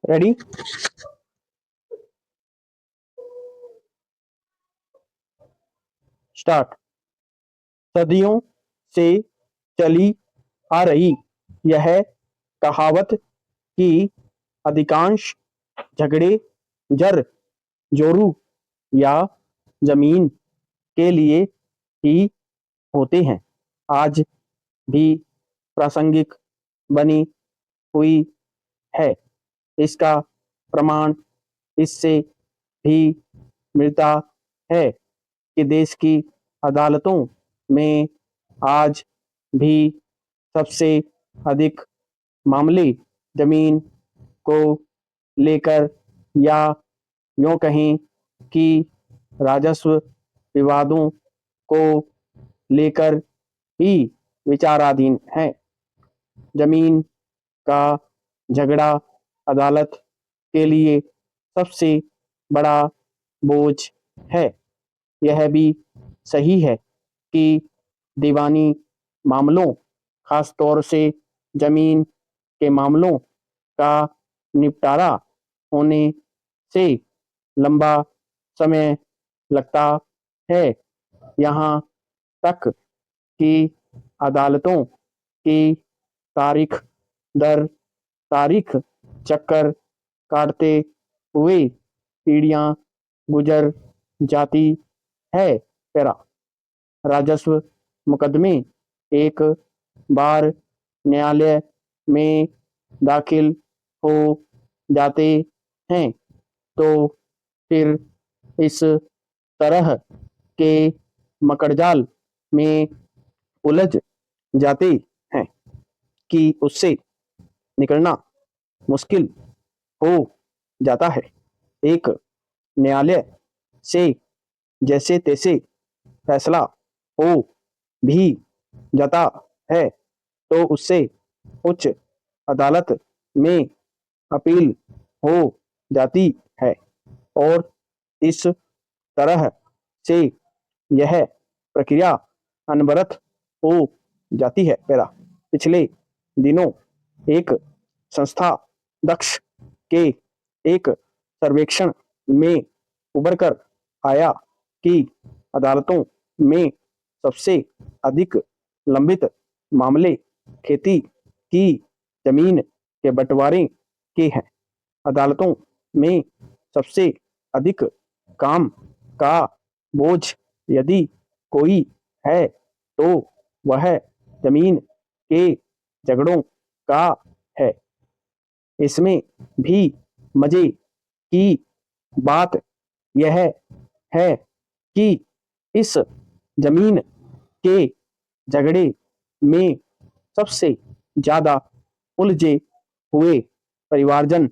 Ready? Start. सदियों से चली आ रही यह कहावत कि अधिकांश झगड़े जर जोरू या जमीन के लिए ही होते हैं, आज भी प्रासंगिक बनी हुई है। इसका प्रमाण इससे भी मिलता है कि देश की अदालतों में आज भी सबसे अधिक मामले जमीन को लेकर या यूं कहें कि राजस्व विवादों को लेकर ही विचाराधीन है। जमीन का झगड़ा अदालत के लिए सबसे बड़ा बोझ है। यह भी सही है कि दीवानी मामलों, खास तौर से जमीन के मामलों का निपटारा होने से लंबा समय लगता है। यहाँ तक कि अदालतों की तारीख दर तारीख चक्कर काटते हुए पीढ़ियां गुजर जाती है। पैरा। राजस्व मुकदमे एक बार न्यायालय में दाखिल हो जाते हैं तो फिर इस तरह के मकड़जाल में उलझ जाते हैं कि उससे निकलना मुश्किल हो जाता है। एक न्यायालय से जैसे तैसे फैसला हो भी जाता है तो उससे उच्च अदालत में अपील हो जाती है और इस तरह से यह प्रक्रिया अनवरत हो जाती है। पैरा। पिछले दिनों एक संस्था दक्ष के एक सर्वेक्षण में उभर कर आया कि अदालतों में सबसे अधिक लंबित मामले खेती की जमीन के बंटवारे के हैं। अदालतों में सबसे अधिक काम का बोझ यदि कोई है तो वह जमीन के झगड़ों का है। इसमें भी मजे की बात यह है कि इस जमीन के झगड़े में सबसे ज्यादा उलझे हुए परिवारजन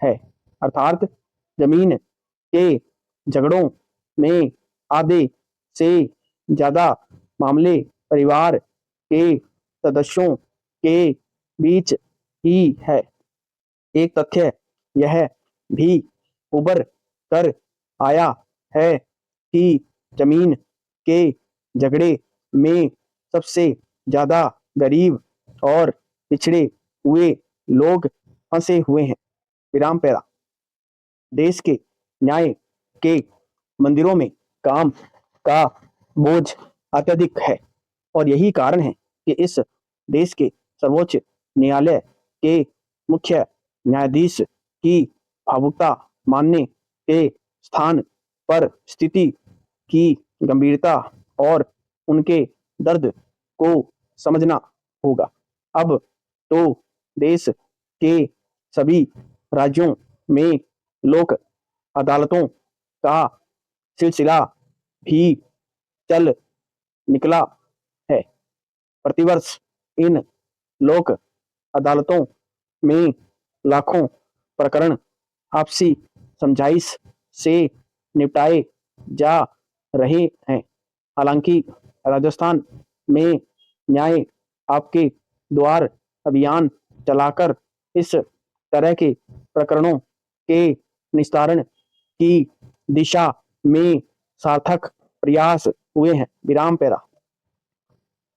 है। अर्थात जमीन के झगड़ों में आधे से ज्यादा मामले परिवार के सदस्यों के बीच ही है। एक तथ्य यह भी उभर कर आया है कि जमीन के झगड़े में सबसे ज्यादा गरीब और पिछड़े हुए लोग फंसे हुए हैं। विराम। पैरा। देश के न्याय के मंदिरों में काम का बोझ अत्यधिक है और यही कारण है कि इस देश के सर्वोच्च न्यायालय के मुख्य न्यायाधीश की भावुकता मानने के स्थान पर स्थिति की गंभीरता और उनके दर्द को समझना होगा। अब तो देश के सभी राज्यों में लोक अदालतों का सिलसिला भी चल निकला है। प्रतिवर्ष इन लोक अदालतों में लाखों प्रकरण आपसी समझाइश से निपटाए जा रहे हैं। हालांकि राजस्थान में न्याय आपके द्वार अभियान चलाकर इस तरह के प्रकरणों के निस्तारण की दिशा में सार्थक प्रयास हुए हैं। विराम। पैरा।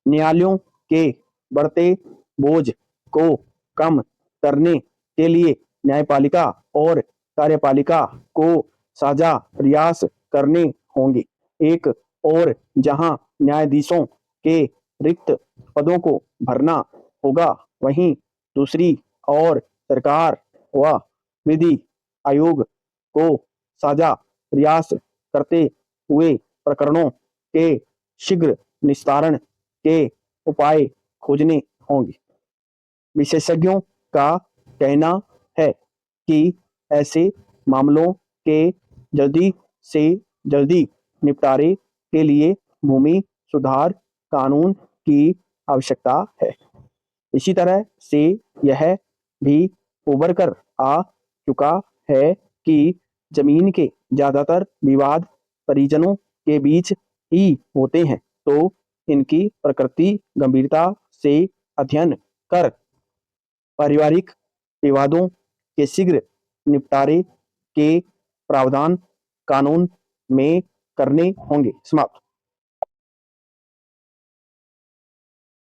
न्यायालयों के बढ़ते बोझ को कम करने के लिए न्यायपालिका और कार्यपालिका को साझा प्रयास करने होंगे। एक और जहां न्यायाधीशों के रिक्त पदों को भरना होगा, वहीं दूसरी और सरकार व विधि आयोग को साझा प्रयास करते हुए प्रकरणों के शीघ्र निस्तारण के उपाय खोजने होंगे। विशेषज्ञों का कहना है कि ऐसे मामलों के जल्दी से जल्दी निपटारे के लिए भूमि सुधार कानून की आवश्यकता है। इसी तरह से यह भी उभर कर आ चुका है कि जमीन के ज्यादातर विवाद परिजनों के बीच ही होते हैं, तो इनकी प्रकृति गंभीरता से अध्ययन कर पारिवारिक विवादों के शीघ्र निपटारे के प्रावधान कानून में करने होंगे। समाप्त।